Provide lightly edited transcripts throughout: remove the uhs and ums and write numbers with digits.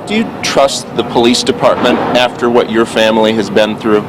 Do you trust the police department after what your family has been through?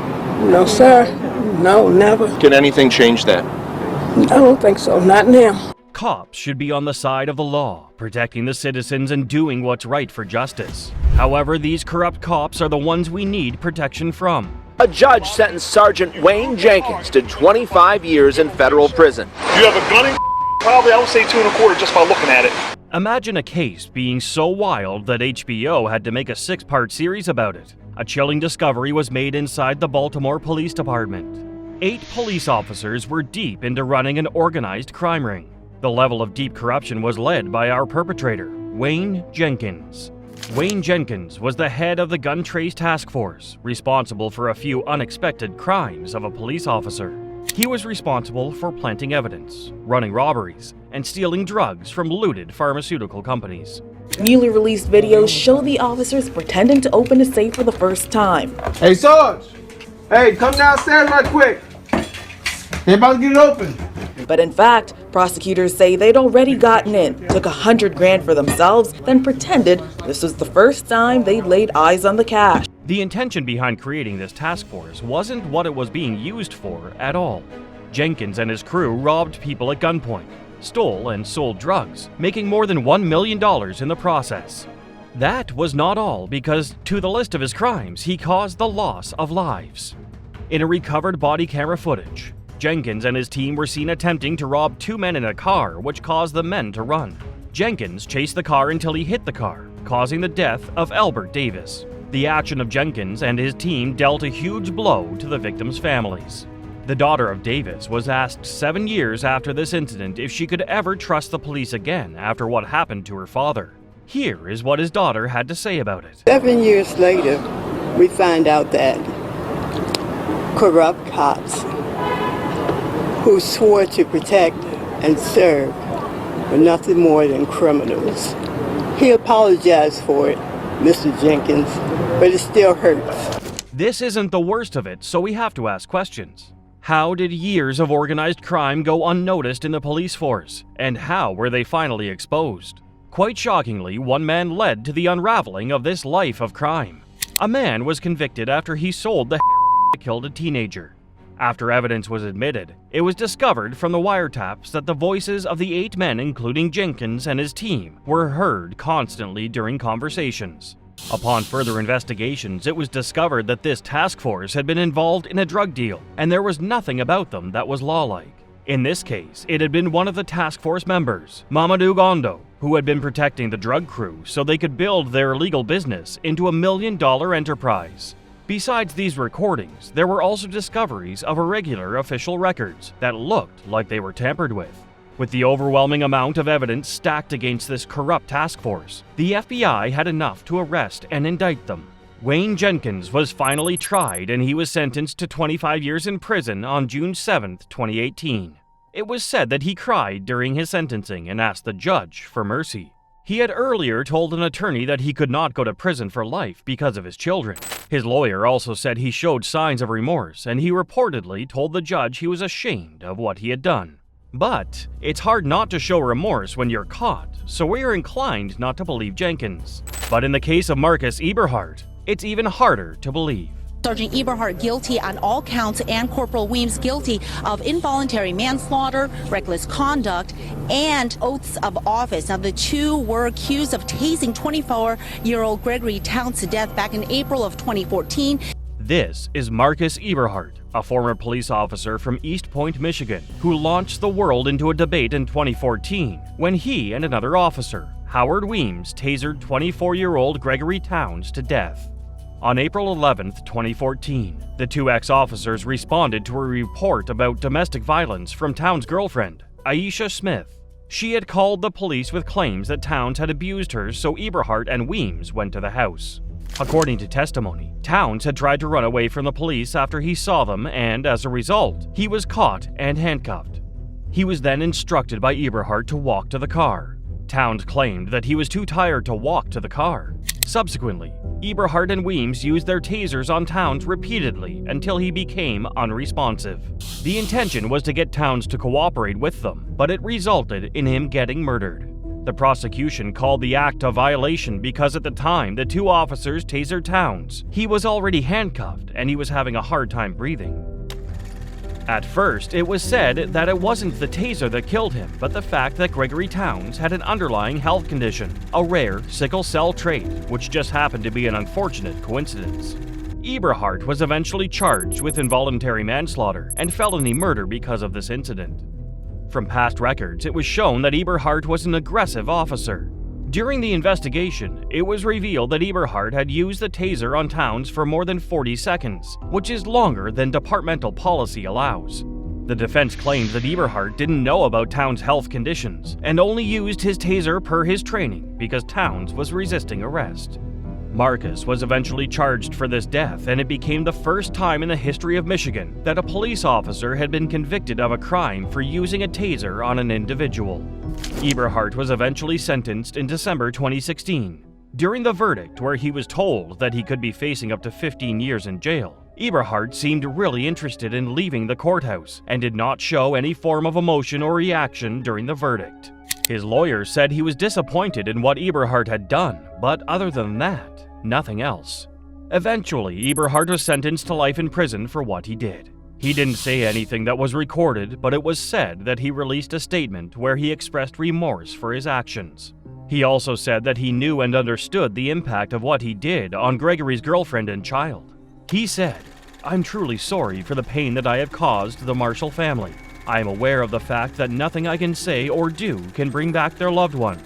No, sir. No, never. Can anything change that? I don't think so. Not now. Cops should be on the side of the law, protecting the citizens and doing what's right for justice. However, these corrupt cops are the ones we need protection from. A judge sentenced Sergeant Wayne Jenkins to 25 years in federal prison. You have a gun in? Probably, I would say 2 1/4 just by looking at it. Imagine a case being so wild that HBO had to make a 6-part series about it. A chilling discovery was made inside the Baltimore Police Department. 8 police officers were deep into running an organized crime ring. The level of deep corruption was led by our perpetrator, Wayne Jenkins. Wayne Jenkins was the head of the Gun Trace Task Force, responsible for a few unexpected crimes of a police officer. He was responsible for planting evidence, running robberies, and stealing drugs from looted pharmaceutical companies. Newly released videos show the officers pretending to open a safe for the first time. Hey, Sarge! Hey, come downstairs right quick. They're about to get it open. But in fact, prosecutors say they'd already gotten in, took $100 grand for themselves, then pretended this was the first time they'd laid eyes on the cash. The intention behind creating this task force wasn't what it was being used for at all. Jenkins and his crew robbed people at gunpoint, stole and sold drugs, making more than $1 million in the process. That was not all, because to the list of his crimes, he caused the loss of lives. In a recovered body camera footage, Jenkins and his team were seen attempting to rob 2 men in a car, which caused the men to run. Jenkins chased the car until he hit the car, causing the death of Albert Davis. The action of Jenkins and his team dealt a huge blow to the victims' families. The daughter of Davis was asked 7 years after this incident if she could ever trust the police again after what happened to her father. Here is what his daughter had to say about it. 7 years later, we find out that corrupt cops who swore to protect and serve were nothing more than criminals. He apologized for it, Mr. Jenkins, but it still hurts. This isn't the worst of it, so we have to ask questions. How did years of organized crime go unnoticed in the police force? And how were they finally exposed? Quite shockingly, one man led to the unraveling of this life of crime. A man was convicted after he sold the heroin that killed a teenager. After evidence was admitted, it was discovered from the wiretaps that the voices of the 8 men, including Jenkins and his team, were heard constantly during conversations. Upon further investigations, it was discovered that this task force had been involved in a drug deal, and there was nothing about them that was law-like. In this case, it had been one of the task force members, Mamadou Gondo, who had been protecting the drug crew so they could build their illegal business into $1 million enterprise. Besides these recordings, there were also discoveries of irregular official records that looked like they were tampered with. With the overwhelming amount of evidence stacked against this corrupt task force, the FBI had enough to arrest and indict them. Wayne Jenkins was finally tried and he was sentenced to 25 years in prison on June 7, 2018. It was said that he cried during his sentencing and asked the judge for mercy. He had earlier told an attorney that he could not go to prison for life because of his children. His lawyer also said he showed signs of remorse, and he reportedly told the judge he was ashamed of what he had done. But it's hard not to show remorse when you're caught, so we're inclined not to believe Jenkins. But in the case of Marcus Eberhardt, it's even harder to believe. Sergeant Eberhardt guilty on all counts and Corporal Weems guilty of involuntary manslaughter, reckless conduct, and oaths of office. Now, the 2 were accused of tasing 24-year-old Gregory Towns to death back in April of 2014. This is Marcus Eberhardt, a former police officer from East Point, Michigan, who launched the world into a debate in 2014 when he and another officer, Howard Weems, tasered 24-year-old Gregory Towns to death. On April 11, 2014, the 2 ex-officers responded to a report about domestic violence from Towns' girlfriend, Aisha Smith. She had called the police with claims that Towns had abused her, so Eberhardt and Weems went to the house. According to testimony, Towns had tried to run away from the police after he saw them, and as a result, he was caught and handcuffed. He was then instructed by Eberhardt to walk to the car. Towns claimed that he was too tired to walk to the car. Subsequently, Eberhardt and Weems used their tasers on Towns repeatedly until he became unresponsive. The intention was to get Towns to cooperate with them, but it resulted in him getting murdered. The prosecution called the act a violation because at the time the two officers tasered Towns. He was already handcuffed and he was having a hard time breathing. At first, it was said that it wasn't the taser that killed him, but the fact that Gregory Towns had an underlying health condition, a rare sickle cell trait, which just happened to be an unfortunate coincidence. Iart was eventually charged with involuntary manslaughter and felony murder because of this incident. From past records, it was shown that Iart was an aggressive officer. During the investigation, it was revealed that Iart had used the taser on Towns for more than 40 seconds, which is longer than departmental policy allows. The defense claimed that Iart didn't know about Towns' health conditions and only used his taser per his training because Towns was resisting arrest. Marcus was eventually charged for this death, and it became the first time in the history of Michigan that a police officer had been convicted of a crime for using a taser on an individual. Iart was eventually sentenced in December 2016. During the verdict, where he was told that he could be facing up to 15 years in jail, Iart seemed really interested in leaving the courthouse and did not show any form of emotion or reaction during the verdict. His lawyer said he was disappointed in what Iart had done, but other than that, nothing else. Eventually, Iart was sentenced to life in prison for what he did. He didn't say anything that was recorded, but it was said that he released a statement where he expressed remorse for his actions. He also said that he knew and understood the impact of what he did on Gregory's girlfriend and child. He said, "I'm truly sorry for the pain that I have caused the Marshall family. I am aware of the fact that nothing I can say or do can bring back their loved one."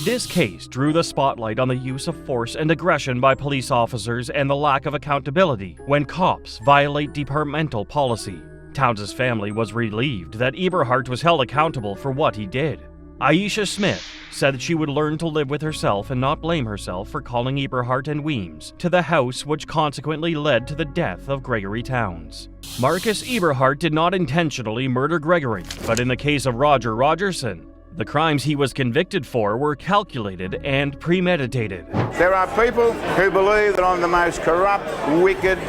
This case drew the spotlight on the use of force and aggression by police officers and the lack of accountability when cops violate departmental policy. Towns' family was relieved that Iart was held accountable for what he did. Aisha Smith said that she would learn to live with herself and not blame herself for calling Iart and Weems to the house, which consequently led to the death of Gregory Towns. Marcus Iart did not intentionally murder Gregory, but in the case of Rogerson, the crimes he was convicted for were calculated and premeditated. There are people who believe that I'm the most corrupt, wicked,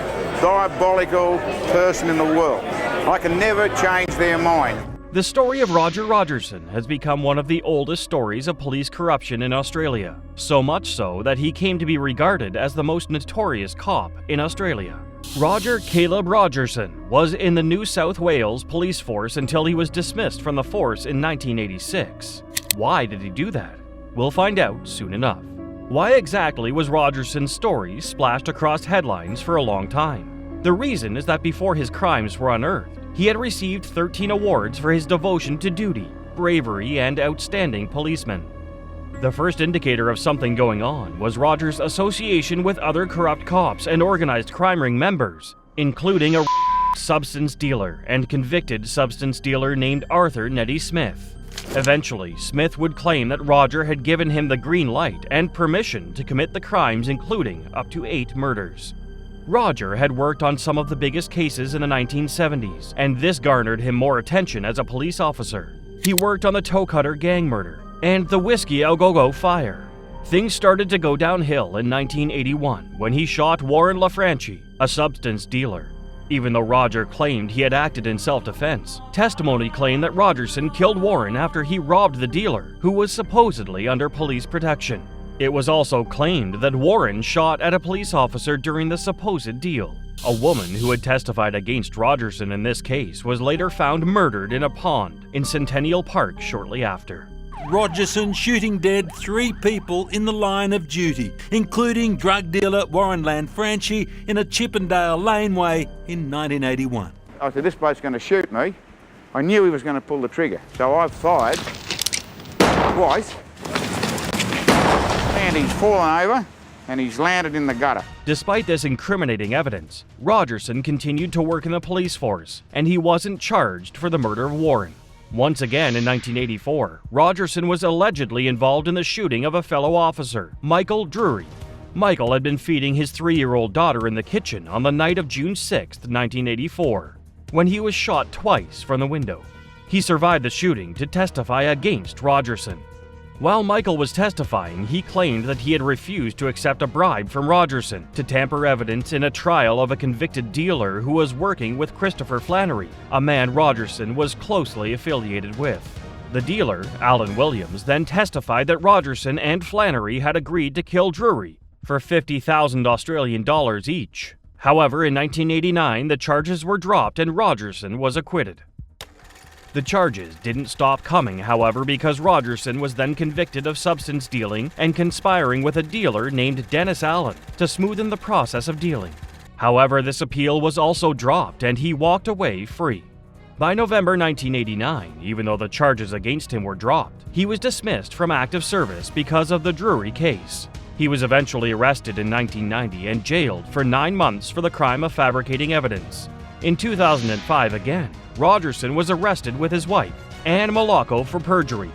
diabolical person in the world. I can never change their mind. The story of Rogerson has become one of the oldest stories of police corruption in Australia, so much so that he came to be regarded as the most notorious cop in Australia. Roger Caleb Rogerson was in the New South Wales police force until he was dismissed from the force in 1986. Why did he do that? We'll find out soon enough. Why exactly was Rogerson's story splashed across headlines for a long time? The reason is that before his crimes were unearthed, he had received 13 awards for his devotion to duty, bravery, and outstanding policeman. The first indicator of something going on was Roger's association with other corrupt cops and organized crime ring members, including a substance dealer and convicted substance dealer named Arthur Nettie Smith. Eventually, Smith would claim that Roger had given him the green light and permission to commit the crimes, including up to 8 murders. Roger had worked on some of the biggest cases in the 1970s, and this garnered him more attention as a police officer. He worked on the Toe Cutter gang murder and the Whiskey A Go Go fire. Things started to go downhill in 1981 when he shot Warren LaFranchi, a substance dealer. Even though Roger claimed he had acted in self-defense, testimony claimed that Rogerson killed Warren after he robbed the dealer, who was supposedly under police protection. It was also claimed that Warren shot at a police officer during the supposed deal. A woman who had testified against Rogerson in this case was later found murdered in a pond in Centennial Park shortly after. Rogerson shooting dead 3 people in the line of duty, including drug dealer Warren LaFranchi in a Chippendale laneway in 1981. I said, this bloke's going to shoot me. I knew he was going to pull the trigger, so I fired twice, and he's fallen over and he's landed in the gutter. Despite this incriminating evidence, Rogerson continued to work in the police force, and he wasn't charged for the murder of Warren. Once again in 1984, Rogerson was allegedly involved in the shooting of a fellow officer, Michael Drury. Michael had been feeding his 3-year-old daughter in the kitchen on the night of June 6, 1984, when he was shot twice from the window. He survived the shooting to testify against Rogerson. While Michael was testifying, he claimed that he had refused to accept a bribe from Rogerson to tamper evidence in a trial of a convicted dealer who was working with Christopher Flannery, a man Rogerson was closely affiliated with. The dealer, Alan Williams, then testified that Rogerson and Flannery had agreed to kill Drury for 50,000 Australian dollars each. However, in 1989, the charges were dropped and Rogerson was acquitted. The charges didn't stop coming, however, because Rogerson was then convicted of substance dealing and conspiring with a dealer named Dennis Allen to smoothen the process of dealing. However, this appeal was also dropped and he walked away free. By November 1989, even though the charges against him were dropped, he was dismissed from active service because of the Drury case. He was eventually arrested in 1990 and jailed for 9 months for the crime of fabricating evidence. In 2005 again, Rogerson was arrested with his wife, Anne Malacco, for perjury.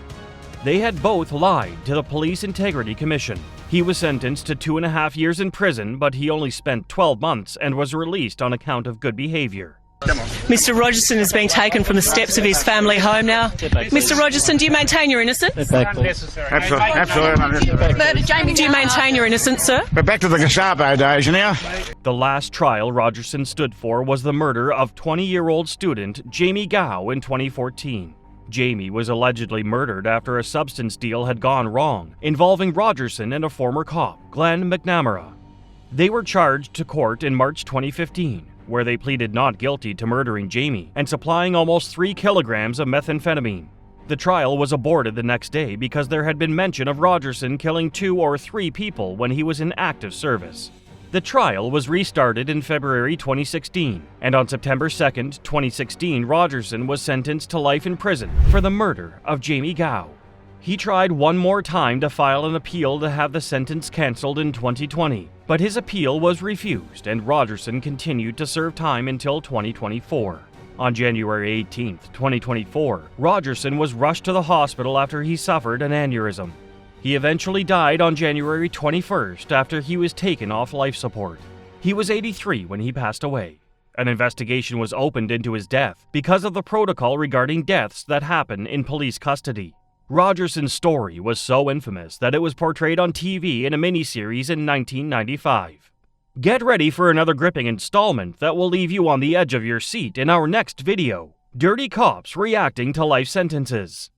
They had both lied to the Police Integrity Commission. He was sentenced to 2.5 years in prison, but he only spent 12 months and was released on account of good behavior. Mr. Rogerson is being taken from the steps of his family home now. Mr. Rogerson, do you maintain your innocence? Absolutely. Do you maintain your innocence, sir? We're back to the Gestapo days now. The last trial Rogerson stood for was the murder of 20-year-old student Jamie Gow in 2014. Jamie was allegedly murdered after a substance deal had gone wrong, involving Rogerson and a former cop, Glenn McNamara. They were charged to court in March 2015, where they pleaded not guilty to murdering Jamie and supplying almost 3 kilograms of methamphetamine. The trial was aborted the next day because there had been mention of Rogerson killing 2 or 3 people when he was in active service. The trial was restarted in February 2016, and on September 2, 2016, Rogerson was sentenced to life in prison for the murder of Jamie Gow. He tried one more time to file an appeal to have the sentence cancelled in 2020, but his appeal was refused and Rogerson continued to serve time until 2024. On January 18, 2024, Rogerson was rushed to the hospital after he suffered an aneurysm. He eventually died on January 21st after he was taken off life support. He was 83 when he passed away. An investigation was opened into his death because of the protocol regarding deaths that happen in police custody. Rogerson's story was so infamous that it was portrayed on TV in a miniseries in 1995. Get ready for another gripping installment that will leave you on the edge of your seat in our next video: Dirty Cops Reacting to Life Sentences.